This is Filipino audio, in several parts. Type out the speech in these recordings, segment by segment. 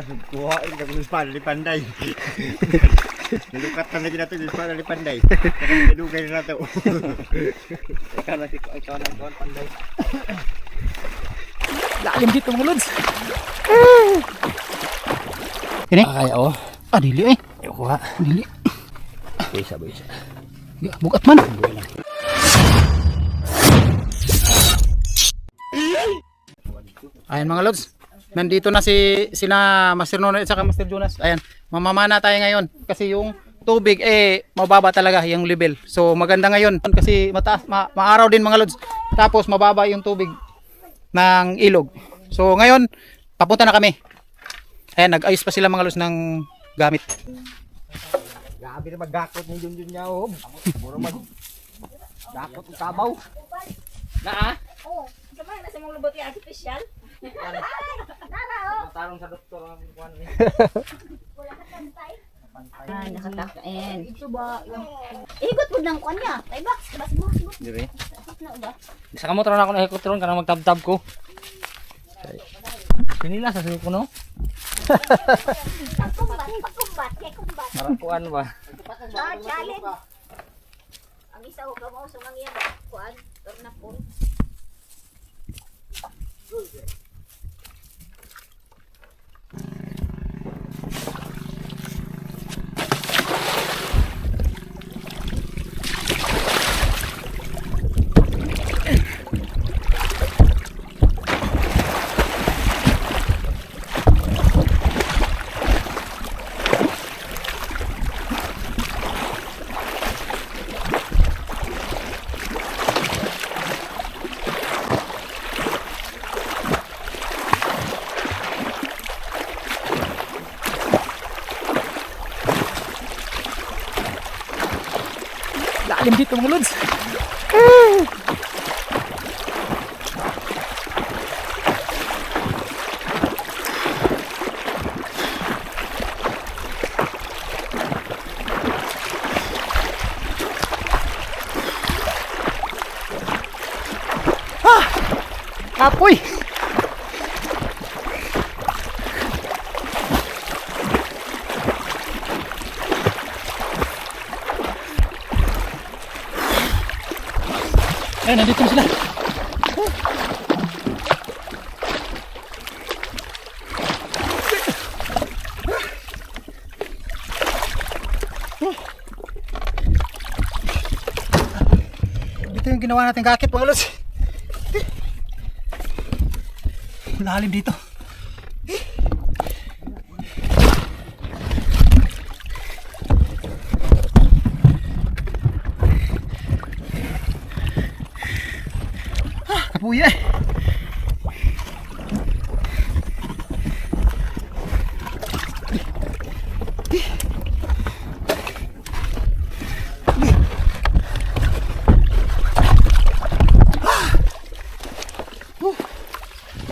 Kuhain ka ng espada di Panday. Nilukatan lagi natin yung espada di Panday. Nilugay na natin. Ikaw na kawan Panday. Lalim dito mga lods. Ini? Ay, oh. Ah, dili eh. Ayoko ha. Dili. Bisa. Bugat man. Ayan mga lods. Nandito na sina Master Nono at saka Master Jonas. Ayan, mamamana tayo ngayon kasi yung tubig mababa talaga yung level. So maganda ngayon kasi mataas, maaraw din mga lods. Tapos mababa yung tubig ng ilog. So ngayon papunta na kami. Ayan, nag-ayos pa sila mga lods ng gamit. Grabe na mag-gakot ni Junjun niya oh. Mura mag-gakot ng kabaw. Oo, sabay na sa mong lubot yung artificial. Tarong sa doktor ang kuwan ni. Ay, nakatakain. Ito ba? Igot mo ng kuwan niya. Ay, box. Box. Dire. Na ba? Sa kamo tron ako na ikot ron kanang magtab-tab ko. Pinila sa suko no. Pakumbat. Kaya kumbat. Marakuan ba? Challenge. Ang isa ko gamaw sa mga yan. Kuwan. Torna po. Lalim dito mga lods. Apoy. Ayan, nandito na sila. Ito yung ginawa natin gakit mga lods. Lalim dito. Kapuya.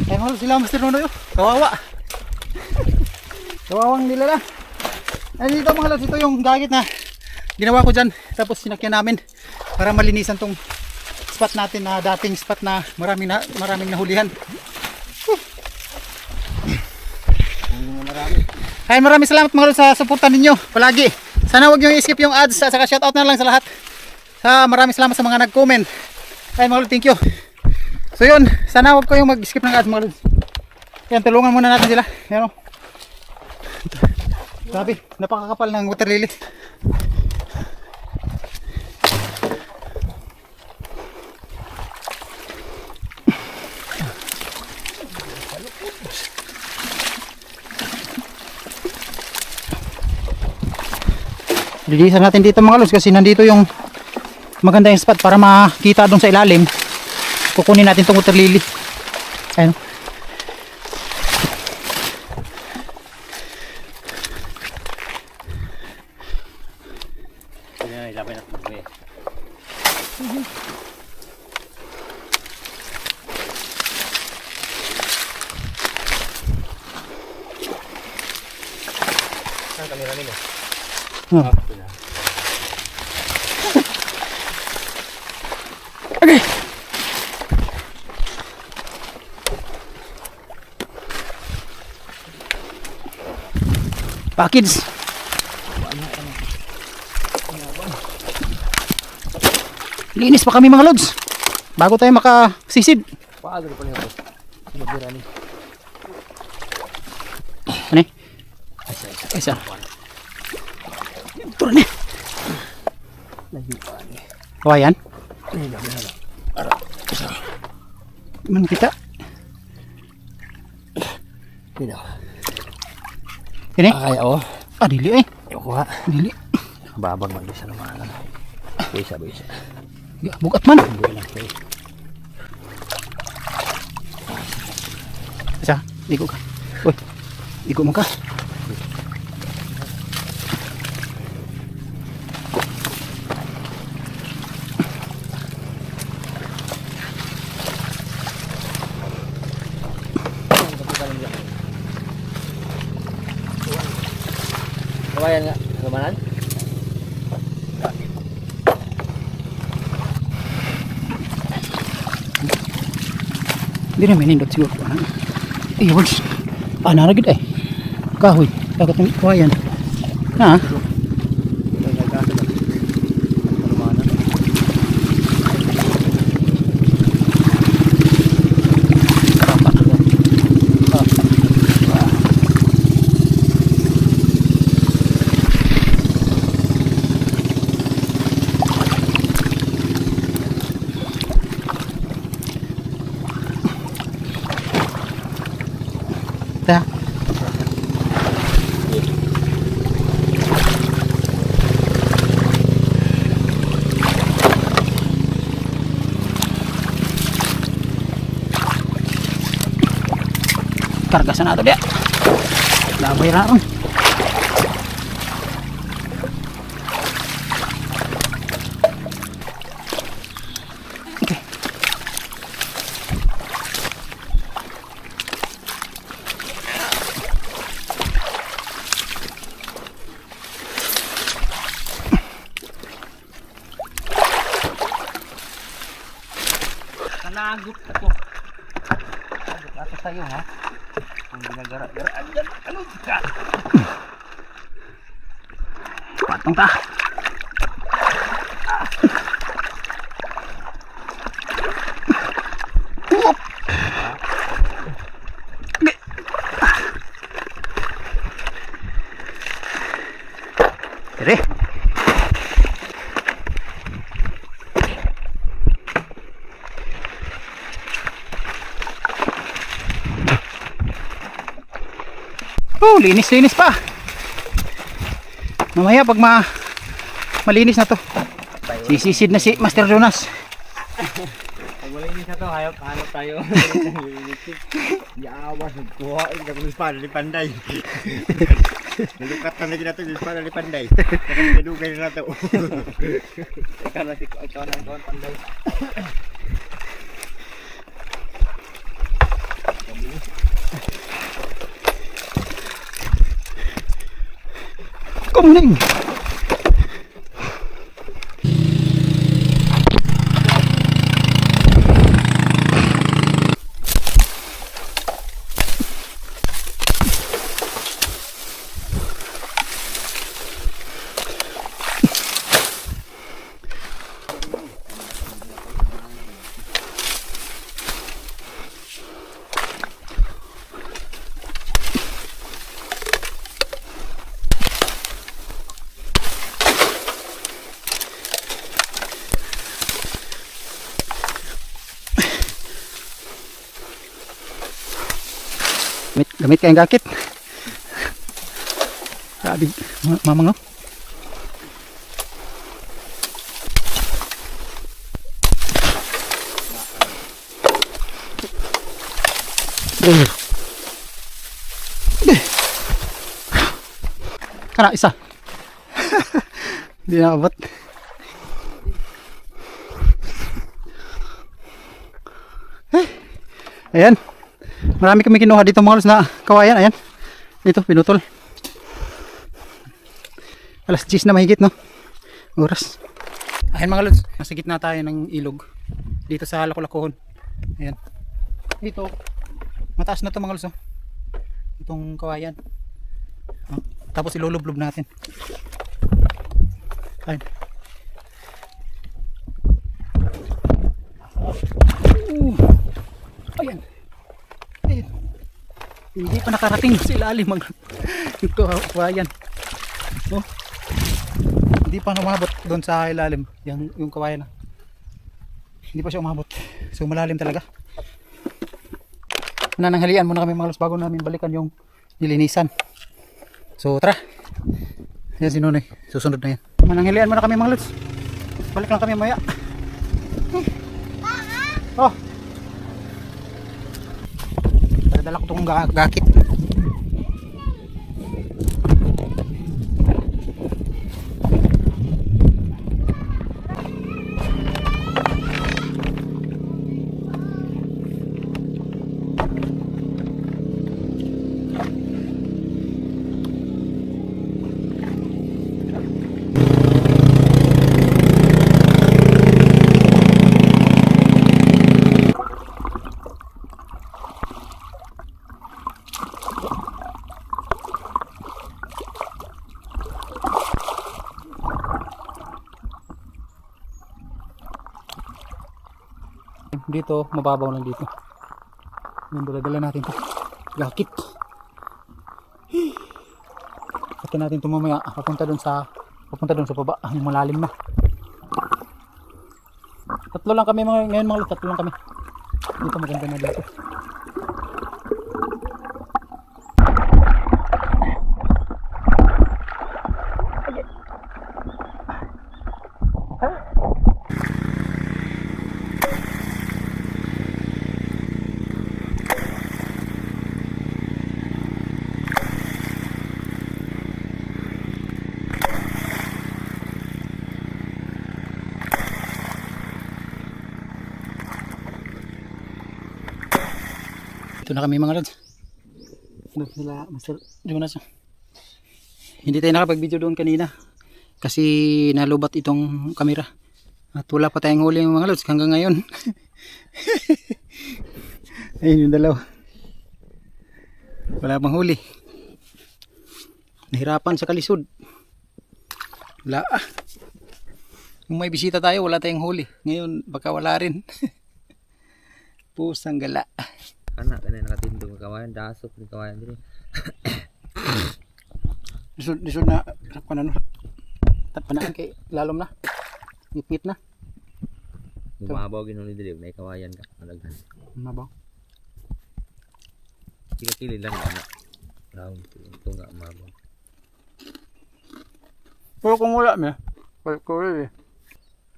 Ay mahal sila Master Nono yun. Kawawa. Kawawang nila na. Ay dito mga lods, ito yung gagit na ginawa ko dyan. Tapos sinakyan namin para malinisan tong spot natin na dating spot na maraming nahulihan. Ay maraming salamat mga lods sa suporta ninyo palagi. Sana wag niyo i-skip yung ads at saka shoutout na lang sa lahat. Maraming salamat sa mga nag-comment. Ay mga lods, thank you. So yun, sana wag kayong mag-skip ng ads mga lods. Yan, tulungan muna natin sila. Yan o. Grabe, napakakapal ng water lily. Lilisan natin dito mga lods kasi nandito yung maganda yung spot para makita doon sa ilalim. Kukunin natin itong water lily. Ayun. Ay, lapay na po. Saan kamera nila? Okay. Pakids. Linis pa kami mga lods. Bago tayo makasisid. Paano pa niya, boss? Sumabira ni. Ano eh? Isa. Ito rin eh. Kawayan? Man kita. Dito. Ini? Kaya oh. Ah, dili eh. Ayoko ha. Dili. Babag mag-isa naman. Bisa. Ya, bukat man. Hindi lang kayo. Isa, igo ka. Uy, igo mo ka. Kawayan nga. Lumanan? Hindi na may nindot siguro. Iya, words. Ah, naragid eh. Kahoy. Takot ng kawayan. Ha? Ta. Kargasan nato dia. Labay ra ron. Okay. Nanagot ako. Nagot ako sa'yo ha. Kung ginagara-garaan dyan, ano ka? Patong ta. Dire. Oh, linis pa. Mamaya pag malinis na to. Sisisid na si Master Jonas. Pag wala inis na to, hanap tayo. Yawas, nagkuhain ka kung espada di panday. Nalukatan na dito yung espada di panday. Nakadugay na ito. Ikaw na ang panday. Kumuning. Gamit kayong gakit. Grabe, mamang no? Kana isa. Hindi na abot. Ayan. Marami kami kinuha dito mga lods na kawayan. Ayan. Dito, pinutol. Alas 10 na mahigit, no? Oras. Ayan mga lods. Nasa gitna tayo ng ilog. Dito sa Lakulakuhon. Ayan. Dito. Mataas na to mga lods, oh. Itong kawayan. Oh. Tapos ilulublob natin. Ayun. Ayan. Ayan. Hindi pa nakarating sa ilalim ang kawayan. Oh. Hindi pa umabot doon sa ilalim yung kawayan na. Hindi pa siya umabot. So malalim talaga. Nananghalian muna kami mga lods bago namin balikan yung nilinisan. So tara. Yan si Nonoy. Susunod na yan. Mananghalian muna kami mga lods. Balik lang kami maya. Oh. Dala ko itong gakit. Dito, mababaw lang dito. Yung dala natin to. Gakit. Atin natin ito mamaya. Papunta dun sa baba. Yung malalim na. Tatlo lang kami ngayon mga lods. Tatlo lang kami. Dito maganda na dito. Ito na kami mga lods. Doon nila Master Jonas. Hindi tayo nakapag-video doon kanina kasi nalubat itong camera. At wala pa tayong huli mga lods hanggang ngayon. Ayun yung dalawa. Wala pang huli. Nahirapan sa kalisod. Wala. Kung may bisita tayo wala tayong huli. Ngayon baka wala rin. Pusang gala. Anak ka na nakatindog ng kawayan, dasok ng kawayan din. Lisod na ano, panaan kay lalom na. Ngit na. Bumabaw ginuli dili na kawayan ka. Malaghan. Mabaw. Kili lang anak. Round ito nga mabaw. Pero kung wala me, wala.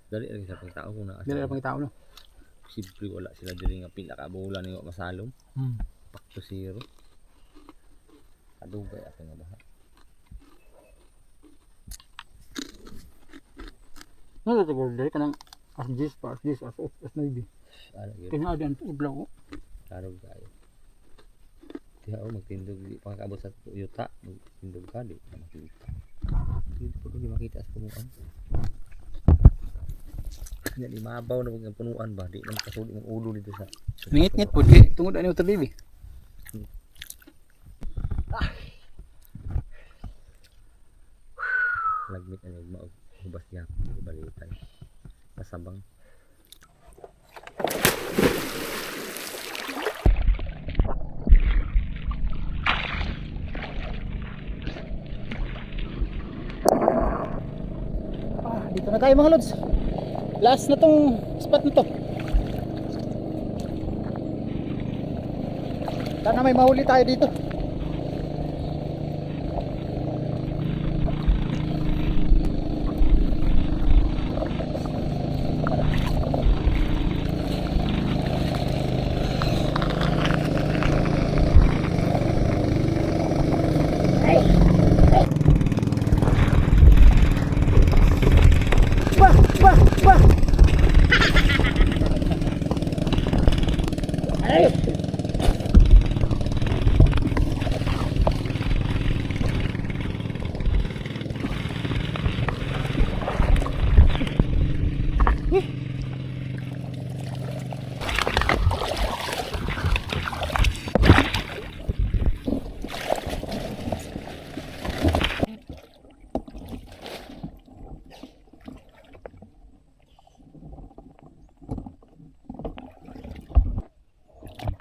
Dali lagi sa pangtao kung naa. Dili pang tao no. Siyempre wala sila dili nga pila ka bulan nga masalom. Pakto zero. Adugay ako nga baha. No, tagal dali kanang as this as maybe. Ala gyud. Kanya adan ublaw. Karog kayo. Tiha o magtindog di pangkaabot sa yuta, magtindog ka di na makita. Hindi ko makita sa punuan. Yan imabaw na pag punuan ba di naman kasuli ng ulo dito sa Ngit po di tungod ani utol bibi. lagmit ani maog hubas gyap balitan kasabang Dito na tayo mga lods. Last na tong spot na to. Sana may mahuli tayo dito.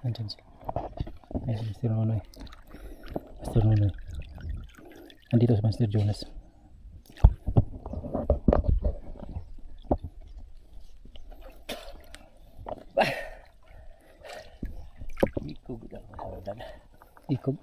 Andyan sila. Ayan, Master Nonoy. Master Nonoy. Andito si Master Jonas. Ikog daw sa dad. Ikog.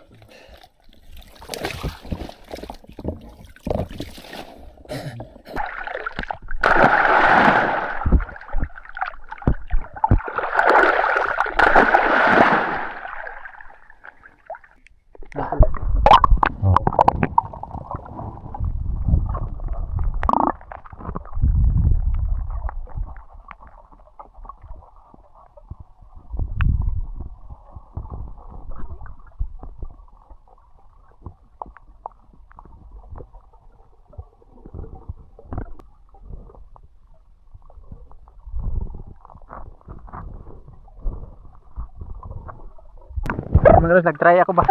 Mga lods, nag-try ako ba?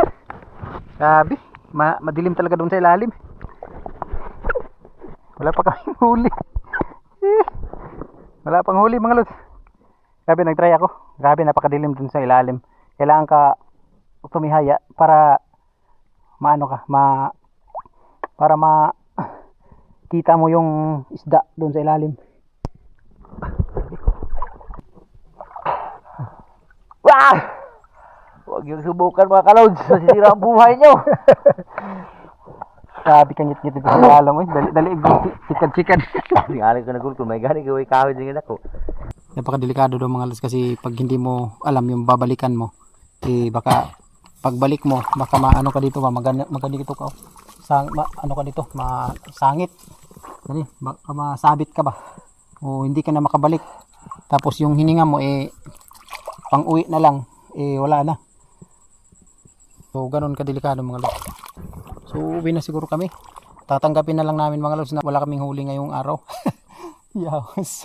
Sabi, madilim talaga doon sa ilalim. Wala pa kaming huli. Wala pang huli mga lods. Sabi, nag-try ako. Grabe, napakadilim doon sa ilalim. Kailangan ka tumihaya para maano ka, para kita mo yung isda doon sa ilalim. Wah! Huwag yung subukan mga kalods, masisira ang buhay nyo. Sabi ka ngit-ngit ito sa alam mo, dali chikan-chikan. Tingali ko na gul kung may gani gaway kawid din ako. Napakadelikado daw mga kalods kasi pag hindi mo alam yung babalikan mo, eh baka pagbalik mo, baka maano ka dito ba, maganito ka. Ano ka dito, masangit. Dali, baka masabit ka ba. O hindi ka na makabalik. Tapos yung hininga mo eh pang-uwi na lang, eh wala na. So ganun kadelikado mga lods. So uwi na siguro kami. Tatanggapin na lang namin mga lods na wala kaming huli ngayong araw. Yawas.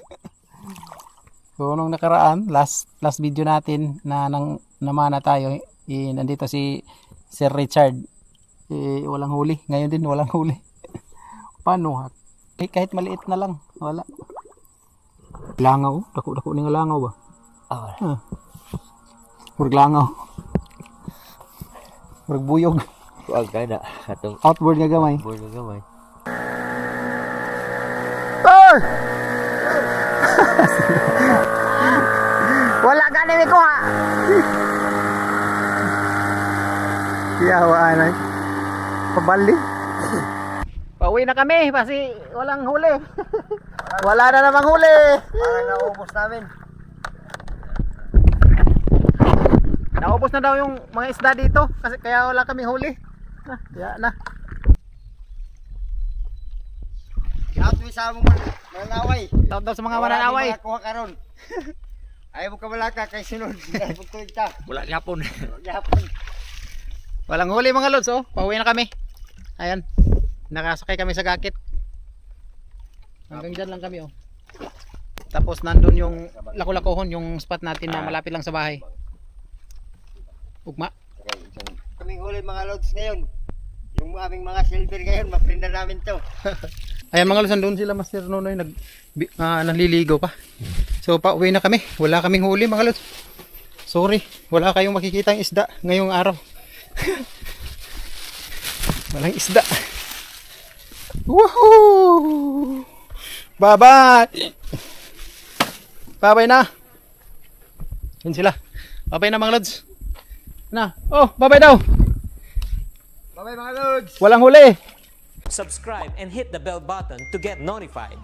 So nung nakaraan, last video natin na namana tayo, nandito si Sir Richard. Walang huli. Ngayon din walang huli. Paano? Kahit maliit na lang, wala. Langaw, dako-dako ning langaw ba? Ah. Murag langaw. Murag buyog. Huwag ka na. Atong Outboard nga gamay. board na gamay. Wala ka nimi ko ha. Yawa na. Pabali. Pauwi na kami kasi walang huli. Wala na namang huli. Parang naubos namin. Naubos na daw yung mga isda dito kasi kaya wala kaming huli. Kaya na. Shout mo sa mga mananaway. Shout daw sa mga mananaway. Wala kuha karon. Ayaw mo ka malaka kay sunod. Ayaw mo ka. Wala yapon. Yapon. Walang huli mga lods, oh. Pauwi na kami. Ayan. Nakasakay kami sa gakit. Hanggang dyan lang kami, oh. Tapos nandun yung Laku-Lakuhon, yung spot natin na malapit lang sa bahay. Ugma. Kaming huli mga lods ngayon. Yung aming mga silver ngayon, maprinda namin to. Ayan mga lods, nandun sila Master Nonoy, nanliligaw pa. So pauwi na kami. Wala kaming huli mga lods. Sorry, wala kayong makikita ng isda ngayong araw. Walang isda. Woohoo! Bye-bye! Bye-bye na! Yun sila. Bye-bye na mga lods. Na. Oh, bye-bye daw! Bye-bye mga lods! Walang huli! Subscribe and hit the bell button to get notified.